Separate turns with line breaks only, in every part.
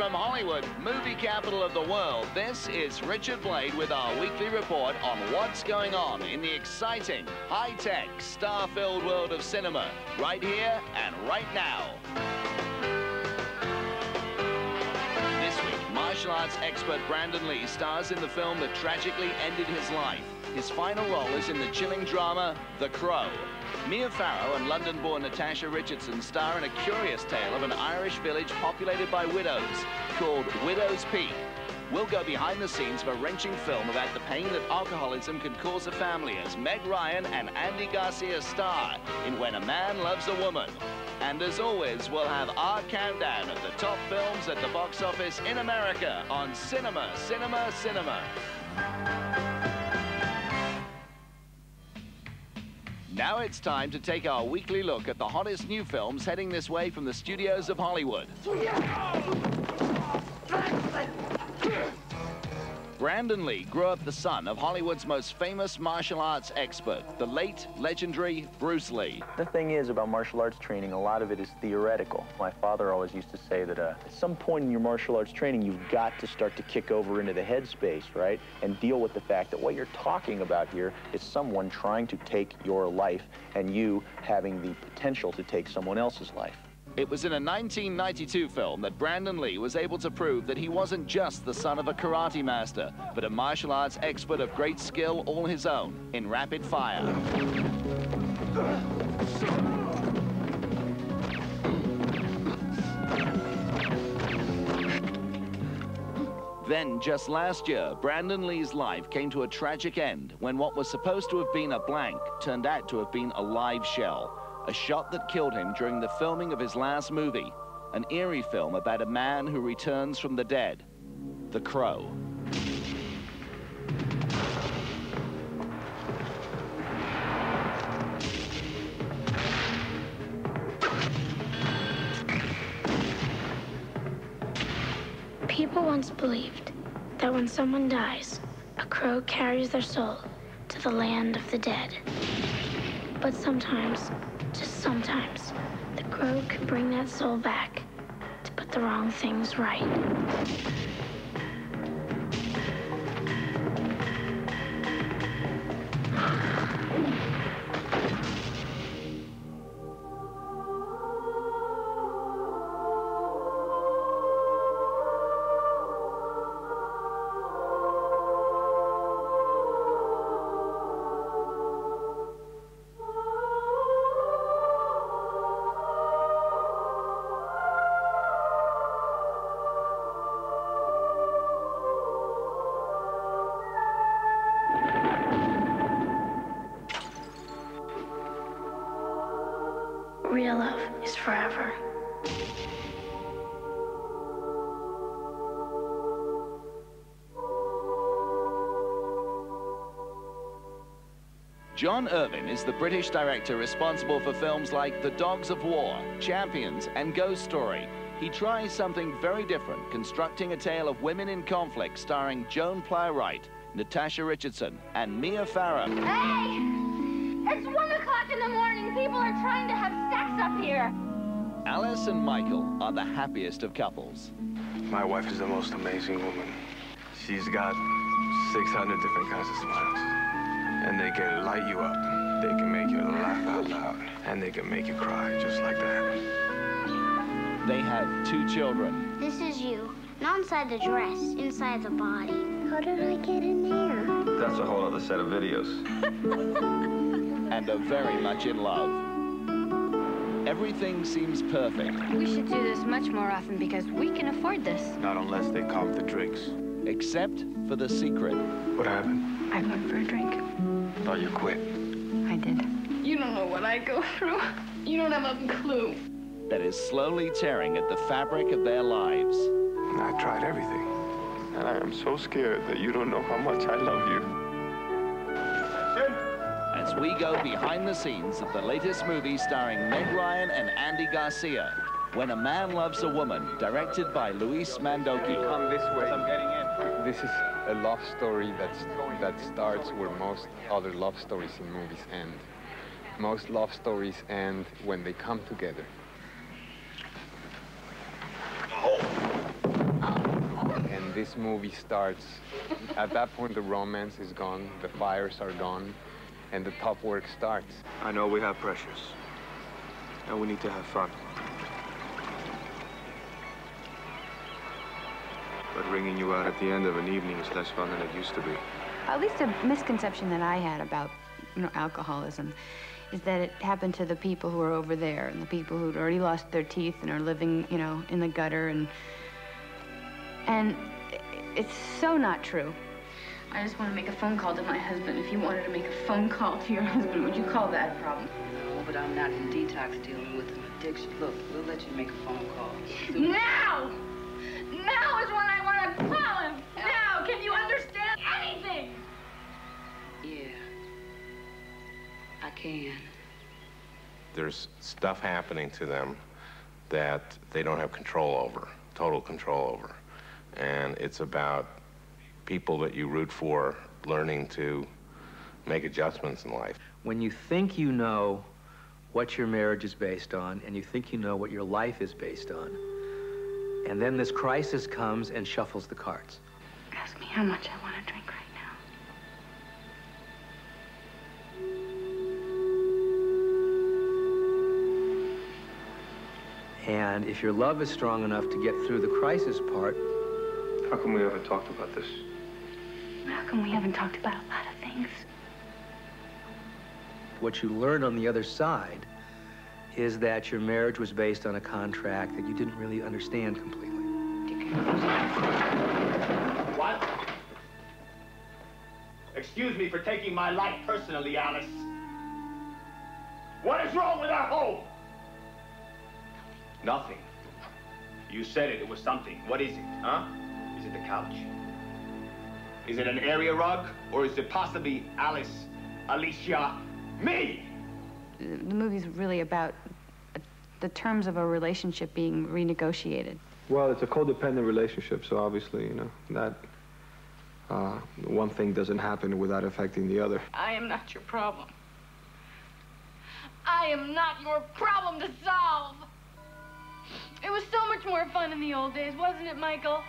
from Hollywood, movie capital of the world, this is Richard Blade with our weekly report on what's going on in the exciting, high-tech, star-filled world of cinema, right here and right now. This week, martial arts expert Brandon Lee stars in the film that tragically ended his life. His final role is in the chilling drama, The Crow. Mia Farrow and London-born Natasha Richardson star in a curious tale of an Irish village populated by widows called Widow's Peak. We'll go behind the scenes of a wrenching film about the pain that alcoholism can cause a family as Meg Ryan and Andy Garcia star in When a Man Loves a Woman. And as always, we'll have our countdown of the top films at the box office in America on Cinema, Cinema, Cinema. Now it's time to take our weekly look at the hottest new films heading this way from the studios of Hollywood. Brandon Lee grew up the son of Hollywood's most famous martial arts expert, the late, legendary Bruce Lee.
The thing is about martial arts training, a lot of it is theoretical. My father always used to say that at some point in your martial arts training, you've got to start to kick over into the headspace, right? And deal with the fact that what you're talking about here is someone trying to take your life and you having the potential to take someone else's life.
It was in a 1992 film that Brandon Lee was able to prove that he wasn't just the son of a karate master, but a martial arts expert of great skill all his own in Rapid Fire. Then, just last year, Brandon Lee's life came to a tragic end when what was supposed to have been a blank turned out to have been a live shell. A shot that killed him during the filming of his last movie, an eerie film about a man who returns from the dead, The Crow.
People once believed that when someone dies, a crow carries their soul to the land of the dead. But sometimes, just sometimes, the crow can bring that soul back to put the wrong things right. Real love is forever.
John Irvin is the British director responsible for films like The Dogs of War, Champions, and Ghost Story. He tries something very different, constructing a tale of women in conflict starring Joan Plowright, Natasha Richardson, and Mia Farrow.
Hey! It's 1 o'clock in the morning. People are trying to have sex up here.
Alice and Michael are the happiest of couples.
My wife is the most amazing woman. She's got 600 different kinds of smiles. And they can light you up. They can make you laugh out loud. And they can make you cry just like that.
They have 2 children.
This is you. Not inside the dress, inside the body.
How did I get in there?
That's a whole other set of videos.
And are very much in love. Everything seems perfect.
We should do this much more often because we can afford this.
Not unless they comp the drinks.
Except for the secret.
What happened?
I went for a drink.
Thought you quit.
I did.
You don't know what I go through. You don't have a clue.
That is slowly tearing at the fabric of their lives.
I tried everything. And I am so scared that you don't know how much I love you.
As we go behind the scenes of the latest movie starring Meg Ryan and Andy Garcia, When a Man Loves a Woman, directed by Luis Mandoki.
Come this way. I'm getting in. This is a love story that starts where most other love stories in movies end. Most love stories end when they come together. when this movie starts, at that point the romance is gone, the fires are gone, and the top work starts.
I know we have pressures, and we need to have fun. But ringing you out at the end of an evening is less fun than it used to be.
At least a misconception that I had about, alcoholism is that it happened to the people who are over there and the people who'd already lost their teeth and are living, in the gutter, and it's so not true.
I just want to make a phone call to my husband. If you wanted to make a phone call to your husband, would you call that a problem?
No, but I'm not in detox dealing with an addiction. Look, we'll let you make a phone call.
Now! Now is when I want to call him! Now! Can you understand anything?
Yeah. I can.
There's stuff happening to them that they don't have control over, total control over. And it's about people that you root for learning to make adjustments in life.
When you think you know what your marriage is based on, and you think you know what your life is based on, and then this crisis comes and shuffles the cards.
Ask me how much I want to drink right now.
And if your love is strong enough to get through the crisis part...
How come we haven't talked about this?
How come we haven't talked about a lot of things?
What you learn on the other side is that your marriage was based on a contract that you didn't really understand completely.
What? Excuse me for taking my life personally, Alice. What is wrong with our home? Nothing. You said it was something. What is it, huh? Is it the couch? Is it an area rug? Or is it possibly Alice, Alicia, me?
The movie's really about the terms of a relationship being renegotiated.
Well, it's a codependent relationship, so obviously, that one thing doesn't happen without affecting the other.
I am not your problem. I am not your problem to solve. It was so much more fun in the old days, wasn't it, Michael?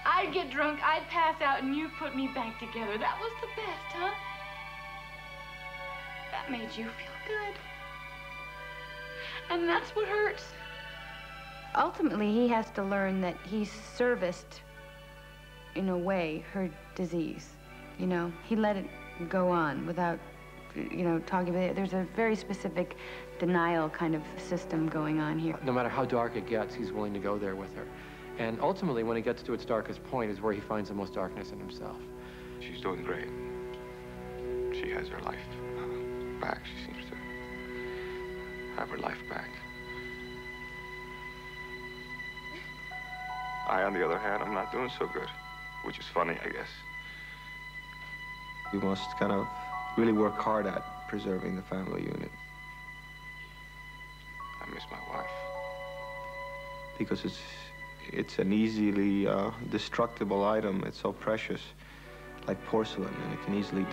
I'd get drunk, I'd pass out, and you'd put me back together. That was the best, huh? That made you feel good. And that's what hurts.
Ultimately, he has to learn that he serviced, in a way, her disease. He let it go on without, talking about it. There's a very specific denial kind of system going on here.
No matter how dark it gets, he's willing to go there with her. And ultimately, when it gets to its darkest point, is where he finds the most darkness in himself.
She's doing great. She has her life back. She seems to have her life back. I, on the other hand, I'm not doing so good, which is funny, I guess. We must kind of really work hard at preserving the family unit. I miss my wife. Because it's an easily destructible item. It's so precious, like porcelain, and it can easily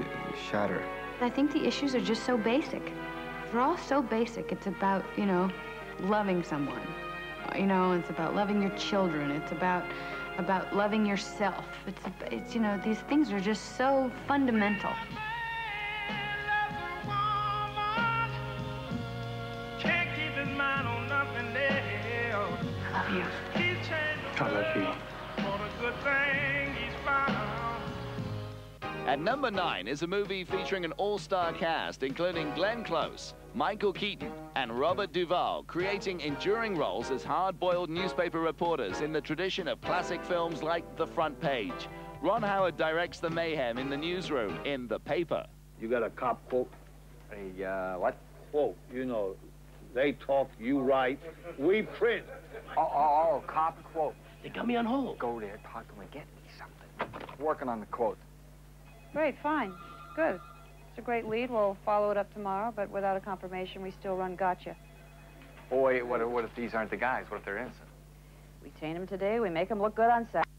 shatter.
I think the issues are just so basic. They're all so basic. It's about, loving someone. It's about loving your children. It's about loving yourself. It's these things are just so fundamental.
I love you.
I love you.
At number 9 is a movie featuring an all-star cast, including Glenn Close, Michael Keaton, and Robert Duvall, creating enduring roles as hard-boiled newspaper reporters in the tradition of classic films like The Front Page. Ron Howard directs the mayhem in the newsroom in The Paper.
You got a cop quote? What? Quote, they talk, you write, we print.
Oh, cop quote.
They got me on hold.
Go there, talk to him, and get me something. Working on the quote.
Great, fine. Good. It's a great lead. We'll follow it up tomorrow, but without a confirmation, we still run gotcha.
Boy, what if these aren't the guys? What if they're innocent?
We chain them today, we make them look good on Saturday.